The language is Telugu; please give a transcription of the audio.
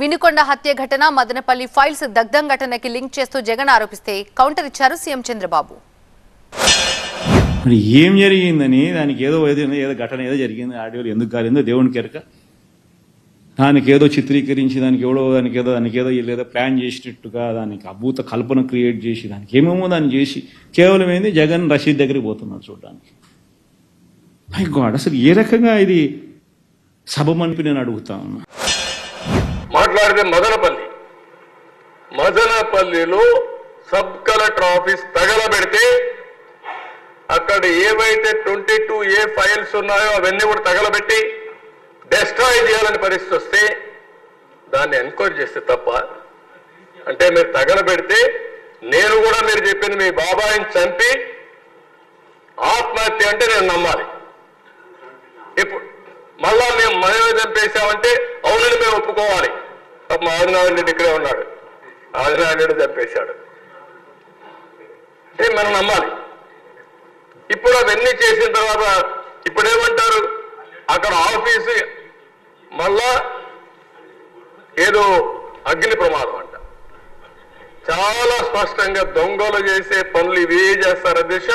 వినుకొండ హత్య ఘటన మదనపల్లి ఫైల్స్ దగ్ధం ఘటనకి లింక్ చేస్తూ జగన్ ఆరోపిస్తే కౌంటర్ ఇచ్చారు సీఎం చంద్రబాబు. మరి ఏం జరిగిందని దానికి ఏదో ఘటన ఏదో జరిగింది, ఆడియోలు ఎందుకు కాలేదో దేవునికి ఎరక. దానికి ఏదో చిత్రీకరించి దానికి ఏదో ఏదో ప్లాన్ చేసినట్టుగా దానికి అభూత కల్పన క్రియేట్ చేసి దానికి ఏమేమో దాన్ని చేసి కేవలం ఏంది జగన్ రషీద్ దగ్గరికి పోతున్నారు చూడడానికి. మై గాడ్, అసలు ఏ రకంగా ఇది సభమనిపి నేను అడుగుతా ఉన్నా. మాట్లాడితే మదనపల్లిలో సబ్ కలెక్టర్ ఆఫీస్ తగలబెడితే అక్కడ ఏవైతే 22A ఫైల్స్ ఉన్నాయో అవన్నీ కూడా తగలబెట్టి డెస్ట్రాయ్ చేయాలని పరిస్థితి వస్తే దాన్ని ఎంక్వైరీ చేస్తే తప్ప. అంటే మీరు తగలబెడితే నేను కూడా మీరు చెప్పింది మీ బాబాయిని చంపి ఆత్మహత్య అంటే నేను నమ్మాలి. ఇప్పుడు మళ్ళా మనమే చంపేశామంటే అవునని మేము ఒప్పుకోవాలి. మా ఆదినారాయణ రెడ్డి ఇక్కడే ఉన్నాడు, ఆదినారాయణ రెడ్డి చంపేశాడు అంటే మనం నమ్మాలి. ఇప్పుడు అవన్నీ చేసిన తర్వాత ఇప్పుడు ఏమంటారు, అక్కడ ఆఫీసు మళ్ళా ఏదో అగ్ని ప్రమాదం అంట. చాలా స్పష్టంగా దొంగలు చేసే పనులు ఇవే చేస్తారు అధ్యక్ష.